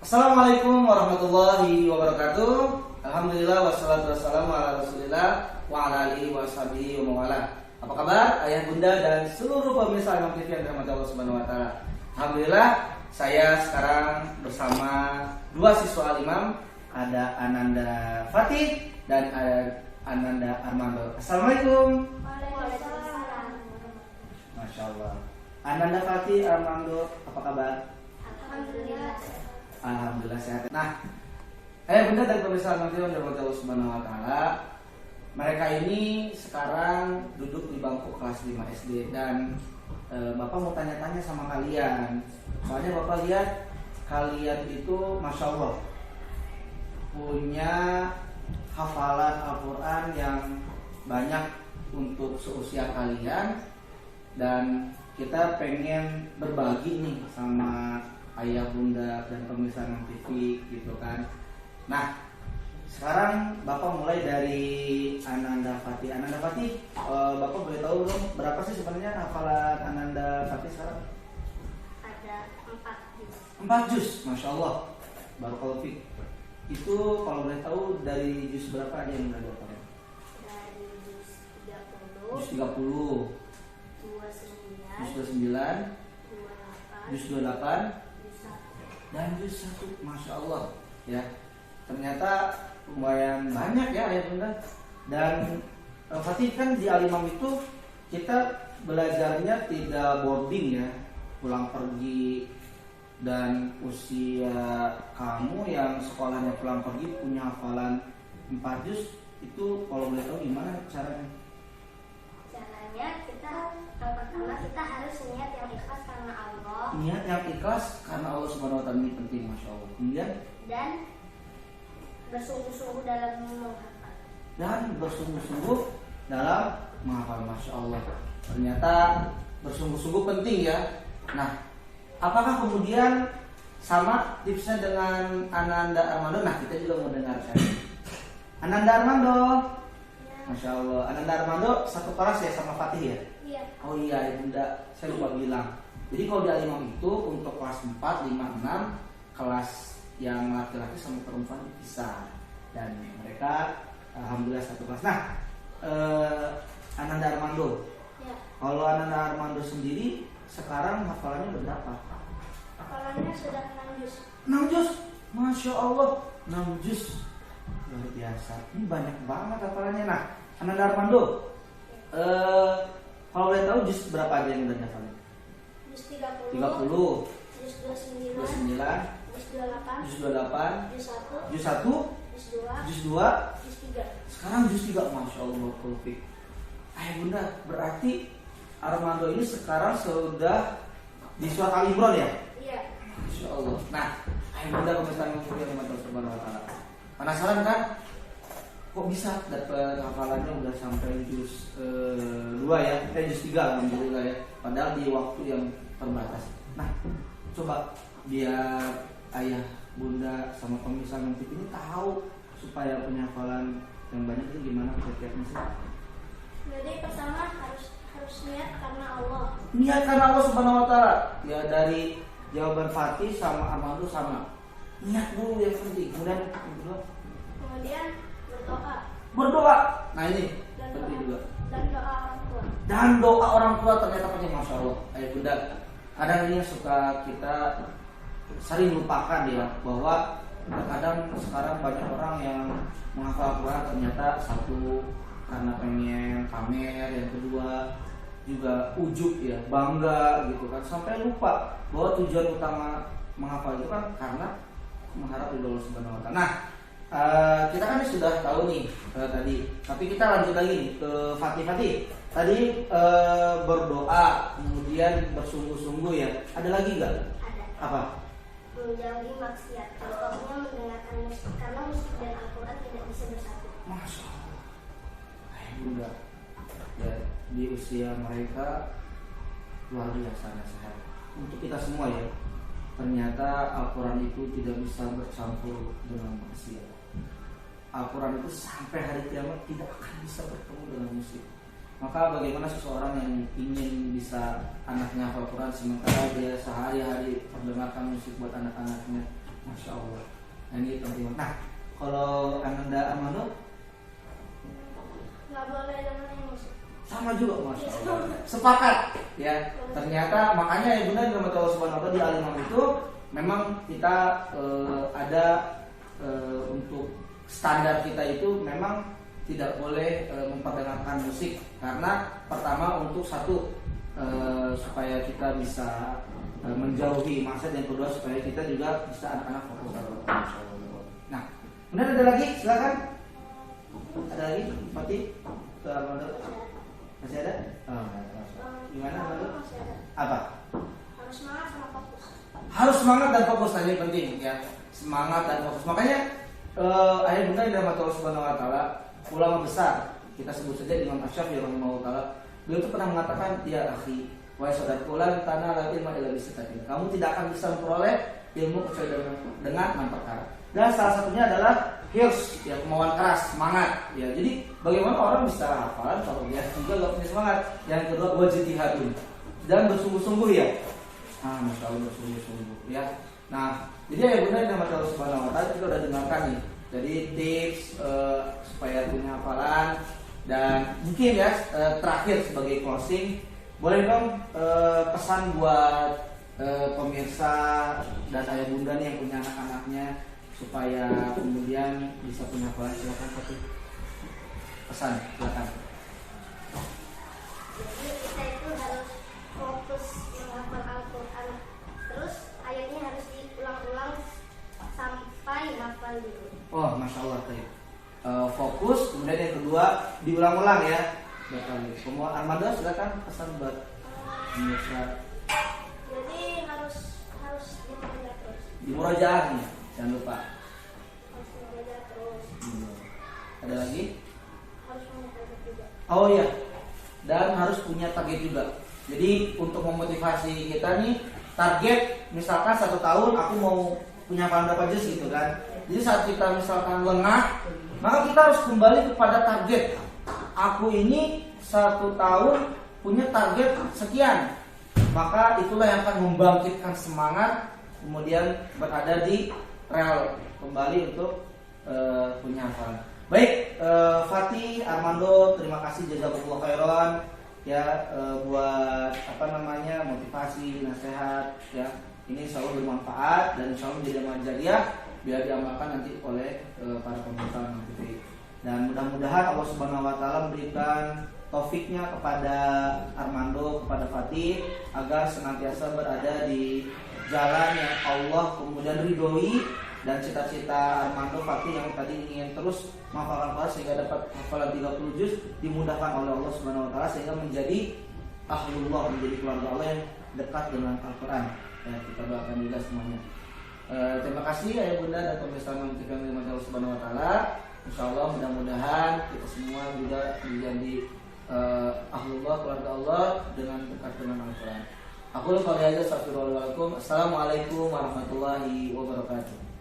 Assalamualaikum warahmatullahi wabarakatuh. Alhamdulillah wassalatu wassalamu ala Rasulillah wa ala alihi washabihi wa mawala. Apa kabar ayah bunda dan seluruh pemirsa Imam TV yang dirahmati Allah Subhanahu wa taala. Alhamdulillah saya sekarang bersama dua siswa Al-Imam, ada Ananda Fatih dan ada Ananda Armando. Assalamualaikum. Waalaikumsalam. Masya Allah. Ananda Fatih, Armando, apa kabar? Alhamdulillah. Alhamdulillah sehat. Nah, ayah bunda dan pemirsa Imam TV yang dirahmati Allah Subhanahu wa taala, mereka ini sekarang duduk di bangku kelas 5 SD dan Bapak mau tanya-tanya sama kalian. Soalnya Bapak lihat kalian itu Masya Allah punya hafalan Al-Quran yang banyak untuk seusia kalian, dan kita pengen berbagi nih sama ayah bunda dan pemirsa Imam TV gitu kan. Nah, sekarang Bapak mulai dari Ananda Fatih. Ananda Fatih, Bapak boleh tahu dong berapa sih sebenarnya hafalan Ananda Fatih sekarang? Ada 4 juz. 4 juz, Masya Allah. Barakallahu fiik. Itu kalau boleh tahu dari juz berapa aja yang udah dapatkan? Dari juz 30, Juz 30, 29, juz 29, 28, juz 28, juz 1. dan juz 1. Masya Allah ya. Ternyata lumayan banyak ya ayah bunda. Dan Fatih, kan di Al-Imam itu kita belajarnya tidak boarding ya, pulang pergi. Dan usia kamu yang sekolahnya pulang pergi punya hafalan 4 juz, itu kalau boleh tahu gimana caranya? Caranya yang pertama kita harus niat yang ikhlas karena Allah Niat yang ikhlas karena Allah Subhanahu wa taala, ini penting, Masya Allah. Kemudian dan bersungguh-sungguh dalam menghafal. dalam menghafal, Masya Allah. Ternyata bersungguh-sungguh penting ya. Nah, apakah kemudian sama tipsnya dengan Ananda Armando? Nah, kita juga mau dengarkan. Ananda Armando, Masya Allah. Ananda Armando satu kelas ya sama Fatih ya? Iya. Oh iya, bunda, saya lupa bilang. Jadi kalau di Al-Imam itu untuk kelas 4, 5, 6, kelas yang laki-laki sama perempuan bisa, dan mereka alhamdulillah satu kelas. Nah, Ananda Armando, Ya. kalau Ananda Armando sendiri sekarang hafalannya berapa? Hafalannya sudah 6 juz. 6 juz, Masya Allah, 6 juz, luar biasa. Ini banyak banget hafalannya. Nah, Ananda Armando, kalau boleh tahu juz berapa aja yang udah dihafalin? Juz 30, 30, juz 29, 29, juz 28, juz 28, juz 1, juz 1, juz 2, juz 2, juz 3. sekarang juz 3. Masya Allah, Kulfik. Ayah bunda, berarti Armando ini sekarang sudah di surat Al-Imran ya? Iya. Masya Allah. Nah, ayah bunda pemirsa yang mulia Allah Subhanahu wa taala, penasaran kan? Kok bisa dapat hafalannya udah sampai juz 2 ya? Juz 3 alhamdulillah ya. Padahal di waktu yang terbatas. Nah, coba biar ayah bunda sama pemirsa yang ini tahu supaya punya hafalan yang banyak itu gimana kiat-kiatnya sih? Jadi pertama harus niat karena Allah. Niat karena Allah Subhanahu wa taala. Ya, dari jawaban Fatih sama Armando sama. Niat dulu yang penting. Kemudian Berdoa. Nah, ini dan penting juga. doa orang tua. Dan doa orang tua ternyata penting, Masya Allah. Ayah bunda, kadang ini suka kita sering lupakan ya, bahwa kadang sekarang banyak orang yang menghafal Al-Quran ternyata satu karena pengen pamer, yang kedua juga ujub ya, bangga gitu kan, sampai lupa bahwa tujuan utama menghafal itu kan karena mengharap ridho Allah Subhanahu wa taala. Nah, kita kan sudah tahu nih tadi, tapi kita lanjut lagi nih ke Fatih. Tadi berdoa, kemudian bersungguh-sungguh ya. Ada lagi nggak? Ada. Apa? Menjauhi maksiat. Contohnya mendengarkan musik karena musik dan Al-Quran tidak bisa bersatu. Masya Allah. Ayah bunda, ya, di usia mereka luar biasa nasihat untuk kita semua ya. Ternyata Al-Quran itu tidak bisa bercampur dengan maksiat. Al-Quran itu sampai hari kiamat tidak akan bisa bertemu dengan musik. Maka bagaimana seseorang yang ingin bisa anaknya hafal Quran sementara dia sehari-hari mendengarkan musik buat anak-anaknya, Masya Allah. Nah, ini penting. Nah, kalau Ananda Armando nggak boleh dengerin musik. sama juga, Masya Allah. Sepakat ya. Ternyata makanya ya Bunda dalam Allah Subhanahu wa taala di Al-Imam itu memang kita ada untuk standar kita itu memang tidak boleh memperdengarkan musik karena pertama untuk satu supaya kita bisa menjauhi maksiat, yang kedua supaya kita juga bisa anak-anak fokus pada Allah. Nah, kemudian ada lagi, silakan. Ada lagi, Fatih? Masih ada? Oh, gimana Armando? Masih ada. Apa? Harus semangat sama fokus. Harus semangat dan fokus, tadi penting ya. Semangat dan fokus. Makanya ayat Bunda yang dirahmati Allah Subhanahu wa taala, ulama besar, kita sebut saja Imam Asy-Syafi'i rahimahullah taala, beliau itu pernah mengatakan, ya akhi, wahai saudaraku, lan tanala ilma illa bisitatin. Kamu tidak akan bisa memperoleh ilmu kecuali dengan 6 perkara. Dan salah satunya adalah hirs, ya, kemauan keras, semangat. Ya, jadi bagaimana orang bisa hafalan kalau dia juga gak punya semangat. Yang kedua wajtihadun, dan bersungguh-sungguh ya. Masya Allah, bersungguh-sungguh ya. Nah, jadi ya Bunda yang Allah Subhanahu wa taala kita udah dengarkan nih. Jadi tips supaya punya hafalan, dan mungkin ya terakhir sebagai closing, boleh dong pesan buat pemirsa dan ayah Bunda nih yang punya anak-anaknya supaya kemudian bisa punya hafalan. Silakan Fatih. Pesan, silakan. Jadi kita itu harus fokus menghafal Al-Quran. Terus ayatnya harus diulang-ulang sampai hafal dulu. Oh, Masya Allah. Fokus, kemudian yang kedua diulang-ulang ya. Betul. Semua Armando silakan pesan buat pemirsa. Jadi harus dimurojaah terus. Di murojaahnya, jangan lupa. Harus dimurojaah terus. Ada lagi? Harus punya target juga. Oh iya, dan harus punya target juga. Jadi untuk memotivasi kita nih, target misalkan 1 tahun aku mau punya hafalan berapa juz gitu kan. Jadi saat kita misalkan lengah, maka kita harus kembali kepada target. Aku ini 1 tahun punya target sekian, maka itulah yang akan membangkitkan semangat, kemudian berada di rel kembali untuk punya hafalan. Baik, Fatih, Armando, terima kasih jazakumullah khairan ya buat motivasi, nasihat ya. Ini insya Allah bermanfaat dan insya Allah menjadi amal jariah biar diamalkan nanti oleh para pemirsa TV. Dan mudah-mudahan Allah Subhanahu wa taala memberikan taufiknya kepada Armando, kepada Fatih agar senantiasa berada di jalan yang Allah kemudian ridhoi, dan cita-cita Armando Fatih yang tadi ingin terus menghafalkan Al-Quran sehingga dapat hafalan 30 juz dimudahkan oleh Allah Subhanahu wa taala sehingga menjadi ahlullah, menjadi keluarga Allah yang dekat dengan Al-Quran. Ya, kita doakan juga semuanya. Terima kasih ayah bunda dan pemirsa TV yang dirahmati Allah Subhanahu wa taala. Insyaallah mudah-mudahan kita semua juga menjadi ahlullah, keluarga Allah dengan dekat dengan Al-Quran. Aku lupa aja. Assalamualaikum warahmatullahi wabarakatuh.